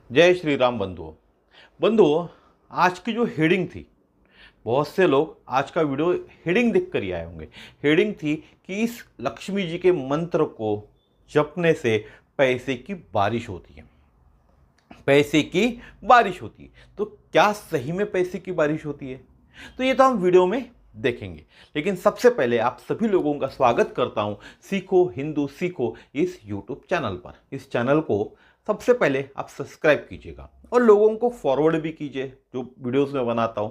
जय श्री राम बंधुओं। बंधुओं, आज की जो हेडिंग थी, बहुत से लोग आज का वीडियो हेडिंग देख कर ही आए होंगे। हेडिंग थी कि इस लक्ष्मी जी के मंत्र को जपने से पैसे की बारिश होती है। पैसे की बारिश होती है, तो क्या सही में पैसे की बारिश होती है? तो ये तो हम वीडियो में देखेंगे। लेकिन सबसे पहले आप सभी लोगों का स्वागत करता हूं सीखो हिंदू सीखो इस यूट्यूब चैनल पर। इस चैनल को सबसे पहले आप सब्सक्राइब कीजिएगा और लोगों को फॉरवर्ड भी कीजिए जो वीडियोस में बनाता हूं,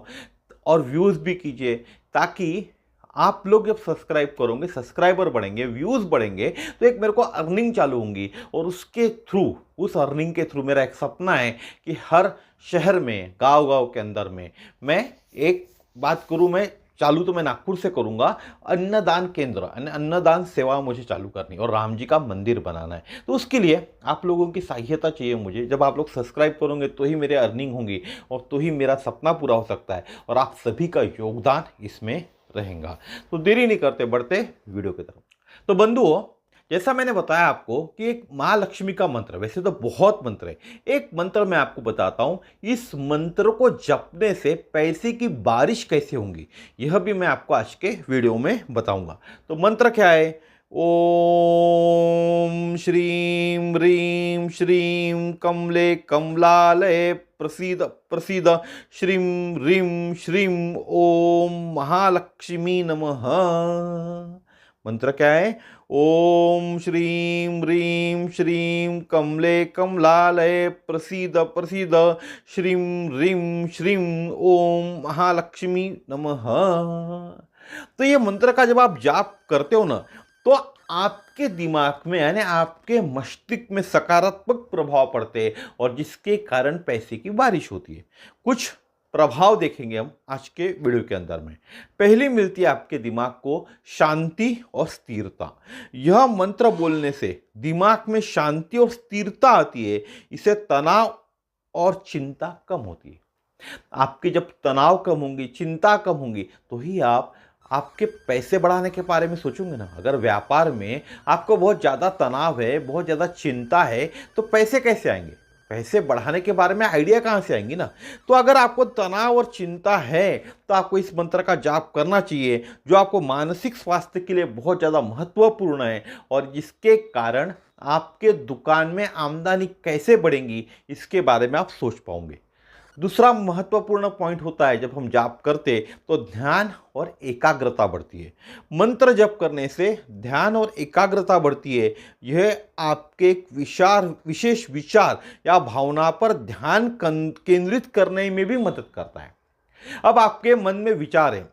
और व्यूज़ भी कीजिए, ताकि आप लोग जब सब्सक्राइब करोगे, सब्सक्राइबर बढ़ेंगे, व्यूज़ बढ़ेंगे, तो एक मेरे को अर्निंग चालू होंगी। और उसके थ्रू, उस अर्निंग के थ्रू मेरा एक सपना है कि हर शहर में, गांव गांव के अंदर में मैं एक बात करूं। मैं चालू तो मैं नागपुर से करूंगा, अन्नदान केंद्र, अन्नदान सेवा मुझे चालू करनी और राम जी का मंदिर बनाना है। तो उसके लिए आप लोगों की सहायता चाहिए मुझे। जब आप लोग सब्सक्राइब करोगे तो ही मेरे अर्निंग होंगी और तो ही मेरा सपना पूरा हो सकता है, और आप सभी का योगदान इसमें रहेगा। तो देरी नहीं करते, बढ़ते वीडियो की तरफ। तो बंधुओं, जैसा मैंने बताया आपको कि एक माँ लक्ष्मी का मंत्र, वैसे तो बहुत मंत्र है, एक मंत्र मैं आपको बताता हूं। इस मंत्र को जपने से पैसे की बारिश कैसे होंगी, यह भी मैं आपको आज के वीडियो में बताऊंगा। तो मंत्र क्या है? ओम श्रीं ह्रीं श्रीं कमले कमलालये प्रसीद प्रसीद श्रीं ह्रीं श्रीं ओम महालक्ष्मी नमः। मंत्र क्या है? ओम श्रीं ह्रीं श्रीं कमले कमलालये प्रसीद प्रसीद श्रीं ह्रीं श्रीं ओम महालक्ष्मी नमः। तो ये मंत्र का जब आप जाप करते हो ना, तो आपके दिमाग में यानी आपके मस्तिष्क में सकारात्मक प्रभाव पड़ते हैं, और जिसके कारण पैसे की बारिश होती है। कुछ प्रभाव देखेंगे हम आज के वीडियो के अंदर में। पहली मिलती है आपके दिमाग को शांति और स्थिरता। यह मंत्र बोलने से दिमाग में शांति और स्थिरता आती है। इससे तनाव और चिंता कम होती है। आपके जब तनाव कम होंगी, चिंता कम होंगी, तो ही आप आपके पैसे बढ़ाने के बारे में सोचोगे ना। अगर व्यापार में आपको बहुत ज़्यादा तनाव है, बहुत ज़्यादा चिंता है, तो पैसे कैसे आएंगे? पैसे बढ़ाने के बारे में आइडिया कहाँ से आएंगी ना। तो अगर आपको तनाव और चिंता है, तो आपको इस मंत्र का जाप करना चाहिए, जो आपको मानसिक स्वास्थ्य के लिए बहुत ज़्यादा महत्वपूर्ण है, और जिसके कारण आपके दुकान में आमदनी कैसे बढ़ेंगी इसके बारे में आप सोच पाओगे। दूसरा महत्वपूर्ण पॉइंट होता है, जब हम जाप करते तो ध्यान और एकाग्रता बढ़ती है। मंत्र जप करने से ध्यान और एकाग्रता बढ़ती है। यह आपके एक विशेष विचार या भावना पर ध्यान केंद्रित करने में भी मदद करता है। अब आपके मन में विचार है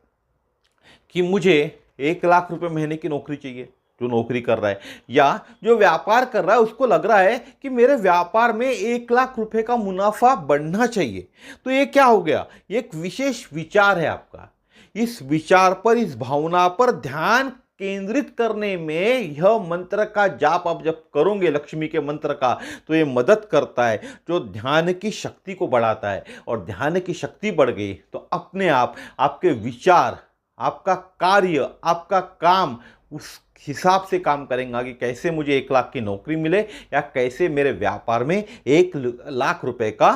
कि मुझे 1 लाख रुपए महीने की नौकरी चाहिए, जो नौकरी कर रहा है, या जो व्यापार कर रहा है उसको लग रहा है कि मेरे व्यापार में 1 लाख रुपए का मुनाफा बढ़ना चाहिए। तो ये क्या हो गया? ये एक विशेष विचार है आपका। इस विचार पर, इस भावना पर ध्यान केंद्रित करने में यह मंत्र का जाप आप जब करोगे, लक्ष्मी के मंत्र का, तो ये मदद करता है, जो ध्यान की शक्ति को बढ़ाता है। और ध्यान की शक्ति बढ़ गई तो अपने आप आपके विचार, आपका कार्य, आपका काम उस हिसाब से काम करेंगे कि कैसे मुझे 1 लाख की नौकरी मिले, या कैसे मेरे व्यापार में 1 लाख रुपए का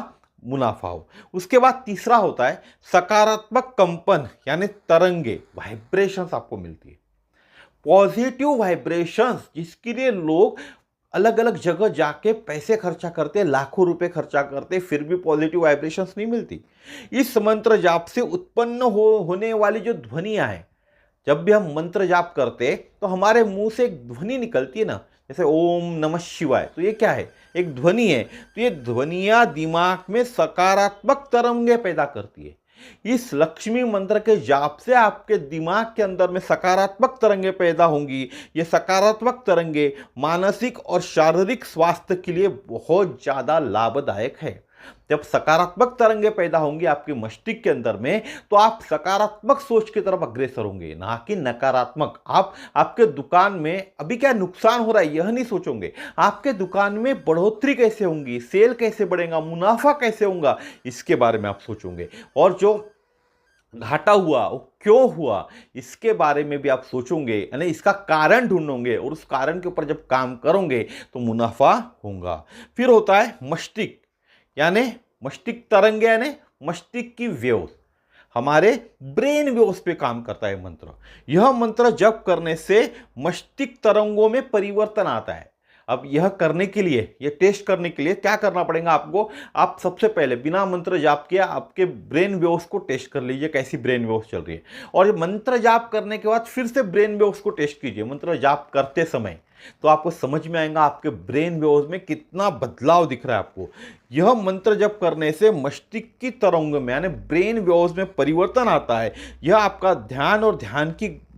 मुनाफा हो। उसके बाद तीसरा होता है सकारात्मक कंपन, यानी तरंगे, वाइब्रेशंस आपको मिलती है, पॉजिटिव वाइब्रेशंस, जिसके लिए लोग अलग अलग जगह जाके पैसे खर्चा करते, लाखों रुपए खर्चा करते, फिर भी पॉजिटिव वाइब्रेशंस नहीं मिलती। इस मंत्र जाप से उत्पन्न होने वाली जो ध्वनियां हैं, जब भी हम मंत्र जाप करते तो हमारे मुंह से एक ध्वनि निकलती है ना, जैसे ओम नमः शिवाय, तो ये क्या है? एक ध्वनि है। तो ये ध्वनियां दिमाग में सकारात्मक तरंगे पैदा करती है। इस लक्ष्मी मंत्र के जाप से आपके दिमाग के अंदर में सकारात्मक तरंगे पैदा होंगी। ये सकारात्मक तरंगे मानसिक और शारीरिक स्वास्थ्य के लिए बहुत ज्यादा लाभदायक है। जब सकारात्मक तरंगे पैदा होंगी आपके मस्तिष्क के अंदर में, तो आप सकारात्मक सोच की तरफ अग्रसर होंगे, ना कि नकारात्मक। आप आपके दुकान में अभी क्या नुकसान हो रहा है यह नहीं सोचोगे, आपके दुकान में बढ़ोतरी कैसे होंगी, सेल कैसे बढ़ेगा, मुनाफा कैसे होगा, इसके बारे में आप सोचोगे। और जो घाटा हुआ वो क्यों हुआ, इसके बारे में भी आप सोचोगे, यानी इसका कारण ढूंढोगे, और उस कारण के ऊपर जब काम करोगे तो मुनाफा होगा। फिर होता है मस्तिष्क, यानी मस्तिष्क तरंग यानी मस्तिष्क की वेव्स, हमारे ब्रेन वेव्स पे काम करता है मंत्र। यह मंत्र जप करने से मस्तिष्क तरंगों में परिवर्तन आता है। अब यह करने के लिए, यह टेस्ट करने के लिए क्या करना पड़ेगा आपको, आप सबसे पहले बिना मंत्र जाप किया आपके ब्रेन वेव्स को टेस्ट कर लीजिए कैसी ब्रेन वेव्स चल रही है, और ये मंत्र जाप करने के बाद फिर से ब्रेन वेव्स को टेस्ट कीजिए मंत्र जाप करते समय, तो आपको समझ में आएगा आपके ब्रेन वेव्स में कितना बदलाव दिख रहा है आपको। यह मंत्र जप करने से मस्तिष्क की तरंग में यानी ब्रेन वेव्स में परिवर्तन आता है। यह आपका ध्यान और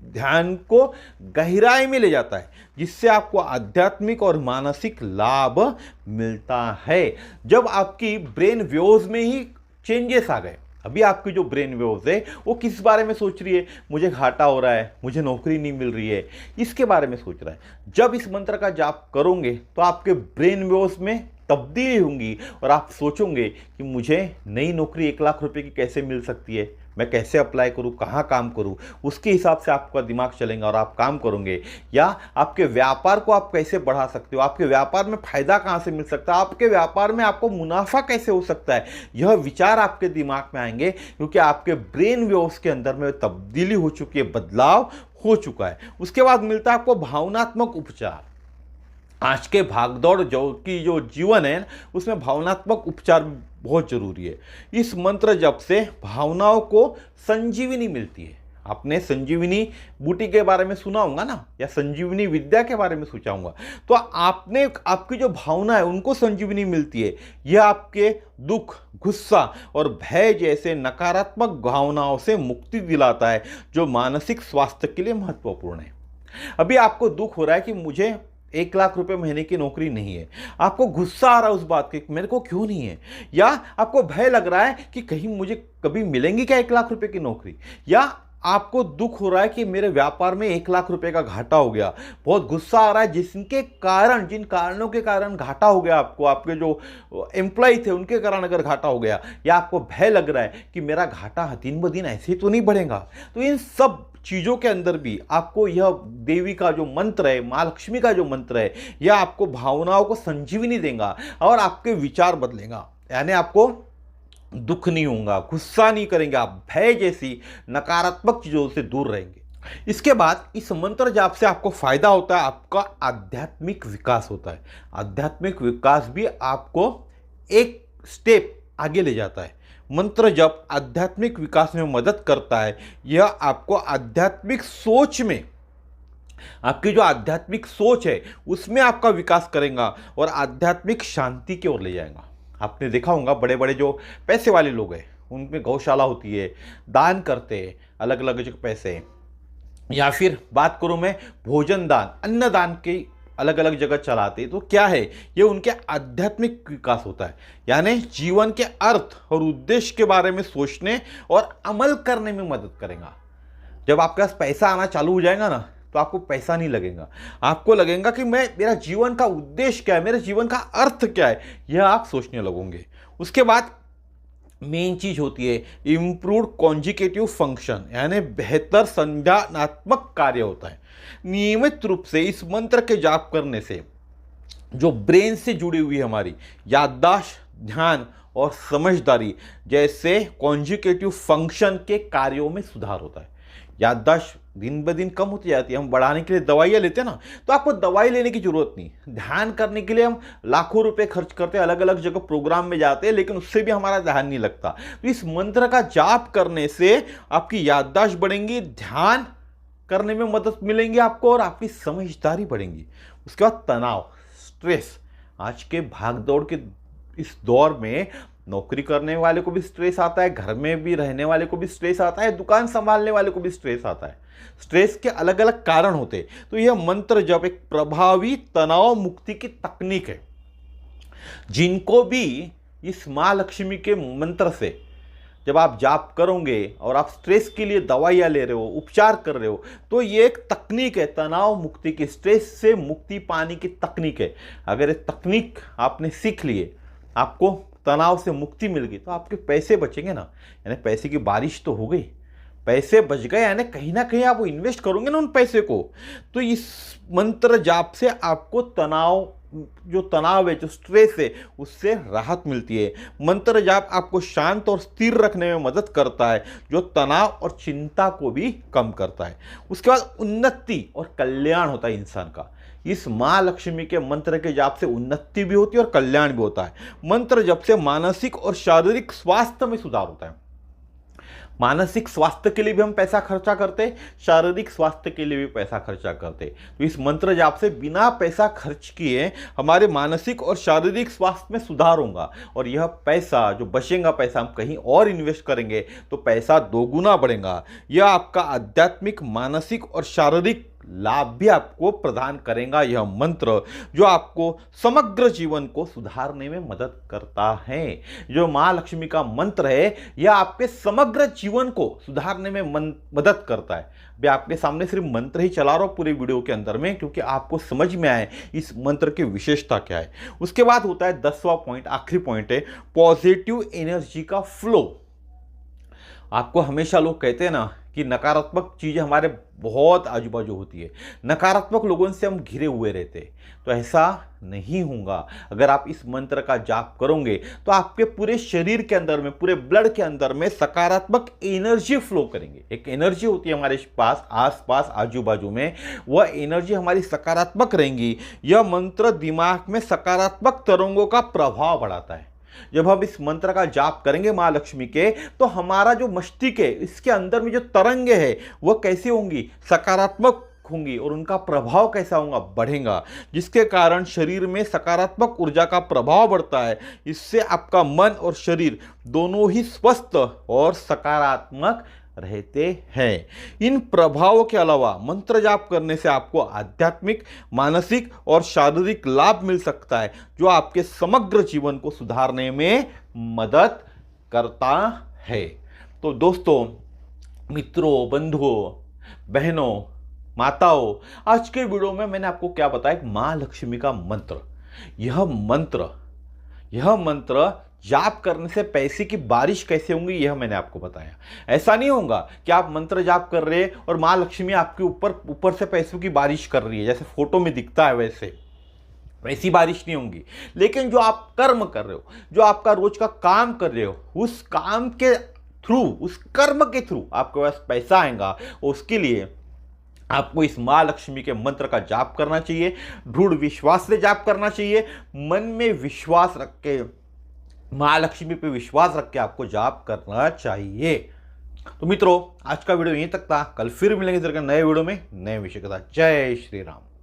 ध्यान को गहराई में ले जाता है, जिससे आपको आध्यात्मिक और मानसिक लाभ मिलता है। जब आपकी ब्रेन वेव्स में ही चेंजेस आ गए, अभी आपकी जो ब्रेन वेव्स है वो किस बारे में सोच रही है, मुझे घाटा हो रहा है, मुझे नौकरी नहीं मिल रही है, इसके बारे में सोच रहा है। जब इस मंत्र का जाप करोगे तो आपके ब्रेन वेव्स में तब्दीली होंगी और आप सोचोगे कि मुझे नई नौकरी 1 लाख रुपए की कैसे मिल सकती है, मैं कैसे अप्लाई करूं, कहां काम करूं, उसके हिसाब से आपका दिमाग चलेगा और आप काम करोगे। या आपके व्यापार को आप कैसे बढ़ा सकते हो, आपके व्यापार में फायदा कहां से मिल सकता है, आपके व्यापार में आपको मुनाफा कैसे हो सकता है, यह विचार आपके दिमाग में आएंगे, क्योंकि आपके ब्रेन वेव्स के अंदर में तब्दीली हो चुकी है, बदलाव हो चुका है। उसके बाद मिलता है आपको भावनात्मक उपचार। आज के भागदौड़ जो जीवन है उसमें भावनात्मक उपचार बहुत जरूरी है। इस मंत्र जप से भावनाओं को संजीवनी मिलती है। आपने संजीवनी बूटी के बारे में सुना होगा ना, या संजीवनी विद्या के बारे में सोचा होगा, तो आपकी जो भावना है उनको संजीवनी मिलती है। यह आपके दुख, गुस्सा और भय जैसे नकारात्मक भावनाओं से मुक्ति दिलाता है, जो मानसिक स्वास्थ्य के लिए महत्वपूर्ण है। अभी आपको दुख हो रहा है कि मुझे 1 लाख रुपए महीने की नौकरी नहीं है, आपको गुस्सा आ रहा है उस बात के मेरे को क्यों नहीं है, या आपको भय लग रहा है कि कहीं मुझे कभी मिलेंगी क्या 1 लाख रुपए की नौकरी, या आपको दुख हो रहा है कि मेरे व्यापार में 1 लाख रुपए का घाटा हो गया, बहुत गुस्सा आ रहा है जिन कारणों के कारण घाटा हो गया आपको, आपके जो एम्प्लॉय थे उनके कारण अगर घाटा हो गया, या आपको भय लग रहा है कि मेरा घाटा दिन ब दिन ऐसे ही तो नहीं बढ़ेगा। तो इन सब चीज़ों के अंदर भी आपको यह देवी का जो मंत्र है, माँ लक्ष्मी का जो मंत्र है, यह आपको भावनाओं को संजीवनी देगा और आपके विचार बदलेगा। यानी आपको दुख नहीं होगा, गुस्सा नहीं करेंगे, आप भय जैसी नकारात्मक चीज़ों से दूर रहेंगे। इसके बाद इस मंत्र जाप से आपको फायदा होता है, आपका आध्यात्मिक विकास होता है। आध्यात्मिक विकास भी आपको एक स्टेप आगे ले जाता है। मंत्र जप आध्यात्मिक विकास में मदद करता है। यह आपको आध्यात्मिक सोच में, आपकी जो आध्यात्मिक सोच है उसमें आपका विकास करेगा और आध्यात्मिक शांति की ओर ले जाएगा। आपने देखा होगा बड़े बड़े जो पैसे वाले लोग हैं उनमें गौशाला होती है, दान करते हैं अलग अलग जगह पैसे, या फिर बात करूं मैं भोजन दान, अन्नदान की अलग अलग जगह चलाते, तो क्या है, ये उनके आध्यात्मिक विकास होता है। यानी जीवन के अर्थ और उद्देश्य के बारे में सोचने और अमल करने में मदद करेगा। जब आपके पास पैसा आना चालू हो जाएगा ना, तो आपको पैसा नहीं लगेगा, आपको लगेगा कि मेरा जीवन का उद्देश्य क्या है, मेरे जीवन का अर्थ क्या है, यह आप सोचने लगोगे। उसके बाद मेन चीज होती है इम्प्रूव्ड कॉन्जिकेटिव फंक्शन, यानी बेहतर संज्ञानात्मक कार्य होता है। नियमित रूप से इस मंत्र के जाप करने से जो ब्रेन से जुड़ी हुई हमारी याददाश्त, ध्यान और समझदारी जैसे कॉन्जिकेटिव फंक्शन के कार्यों में सुधार होता है। याददाश्त दिन ब दिन कम होती जाती है, हम बढ़ाने के लिए दवाइयाँ लेते हैं ना, तो आपको दवाई लेने की जरूरत नहीं। ध्यान करने के लिए हम लाखों रुपए खर्च करते हैं, अलग अलग जगह प्रोग्राम में जाते हैं, लेकिन उससे भी हमारा ध्यान नहीं लगता। तो इस मंत्र का जाप करने से आपकी याददाश्त बढ़ेंगी, ध्यान करने में मदद मिलेंगी आपको, और आपकी समझदारी बढ़ेंगी। उसके बाद तनाव, स्ट्रेस, आज के भागदौड़ के इस दौर में नौकरी करने वाले को भी स्ट्रेस आता है, घर में भी रहने वाले को भी स्ट्रेस आता है, दुकान संभालने वाले को भी स्ट्रेस आता है। स्ट्रेस के अलग अलग कारण होते हैं। तो यह मंत्र जप एक प्रभावी तनाव मुक्ति की तकनीक है। जिनको भी इस माँ लक्ष्मी के मंत्र से जब आप जाप करोगे और आप स्ट्रेस के लिए दवाइयाँ ले रहे हो, उपचार कर रहे हो, तो ये एक तकनीक है तनाव मुक्ति की, स्ट्रेस से मुक्ति पाने की तकनीक है। अगर ये तकनीक आपने सीख लिए, आपको तनाव से मुक्ति मिल गई, तो आपके पैसे बचेंगे ना, यानी पैसे की बारिश तो हो गई, पैसे बच गए, यानी कहीं ना कहीं आप इन्वेस्ट करोगे ना उन पैसे को। तो इस मंत्र जाप से आपको तनाव जो तनाव है, जो स्ट्रेस है, उससे राहत मिलती है। मंत्र जाप आपको शांत और स्थिर रखने में मदद करता है, जो तनाव और चिंता को भी कम करता है। उसके बाद उन्नति और कल्याण होता है इंसान का। इस माँ लक्ष्मी के मंत्र के जाप से उन्नति भी होती है और कल्याण भी होता है। मंत्र जप से मानसिक और शारीरिक स्वास्थ्य में सुधार होता है। मानसिक स्वास्थ्य के लिए भी हम पैसा खर्चा करते, शारीरिक स्वास्थ्य के लिए भी पैसा खर्चा करते। तो इस मंत्र जाप से बिना पैसा खर्च किए हमारे मानसिक और शारीरिक स्वास्थ्य में सुधार होगा, और यह पैसा जो बचेगा, पैसा हम कहीं और इन्वेस्ट करेंगे तो पैसा दोगुना बढ़ेगा। यह आपका आध्यात्मिक, मानसिक और शारीरिक लाभ भी आपको प्रदान करेगा। यह मंत्र जो आपको समग्र जीवन को सुधारने में मदद करता है। जो माँ लक्ष्मी का मंत्र है, यह आपके समग्र जीवन को सुधारने में मदद करता है। मैं आपके सामने सिर्फ मंत्र ही चला रहा हूं पूरी वीडियो के अंदर में, क्योंकि आपको समझ में आए इस मंत्र की विशेषता क्या है। उसके बाद होता है 10वां पॉइंट, आखिरी पॉइंट है पॉजिटिव एनर्जी का फ्लो। आपको हमेशा लोग कहते हैं ना कि नकारात्मक चीज़ें हमारे बहुत आजू बाजू होती है, नकारात्मक लोगों से हम घिरे हुए रहते हैं। तो ऐसा नहीं होगा। अगर आप इस मंत्र का जाप करोगे तो आपके पूरे शरीर के अंदर में, पूरे ब्लड के अंदर में सकारात्मक एनर्जी फ्लो करेंगे। एक एनर्जी होती है हमारे पास, आसपास, आजू बाजू में, वह एनर्जी हमारी सकारात्मक रहेंगी। यह मंत्र दिमाग में सकारात्मक तरंगों का प्रभाव बढ़ाता है। जब हम इस मंत्र का जाप करेंगे माँ लक्ष्मी के, तो हमारा जो मस्तिष्क है, इसके अंदर में जो तरंगे हैं वह कैसी होंगी, सकारात्मक होंगी, और उनका प्रभाव कैसा होगा, बढ़ेगा, जिसके कारण शरीर में सकारात्मक ऊर्जा का प्रभाव बढ़ता है। इससे आपका मन और शरीर दोनों ही स्वस्थ और सकारात्मक रहते हैं। इन प्रभावों के अलावा मंत्र जाप करने से आपको आध्यात्मिक, मानसिक और शारीरिक लाभ मिल सकता है, जो आपके समग्र जीवन को सुधारने में मदद करता है। तो दोस्तों, मित्रों, बंधुओं, बहनों, माताओं, आज के वीडियो में मैंने आपको क्या बताया, माँ लक्ष्मी का मंत्र। यह मंत्र जाप करने से पैसे की बारिश कैसे होंगी, यह मैंने आपको बताया। ऐसा नहीं होगा कि आप मंत्र जाप कर रहे हैं और माँ लक्ष्मी आपके ऊपर से पैसों की बारिश कर रही है, जैसे फोटो में दिखता है वैसी बारिश नहीं होगी। लेकिन जो आप कर्म कर रहे हो, जो आपका रोज का काम कर रहे हो, उस काम के थ्रू, उस कर्म के थ्रू आपके पास पैसा आएगा। उसके लिए आपको इस माँ लक्ष्मी के मंत्र का जाप करना चाहिए, दृढ़ विश्वास से जाप करना चाहिए। मन में विश्वास रख के, माँ लक्ष्मी पे विश्वास रख के आपको जाप करना चाहिए। तो मित्रों, आज का वीडियो यहीं तक था। कल फिर मिलेंगे नए वीडियो में, नए विषय के साथ। जय श्री राम।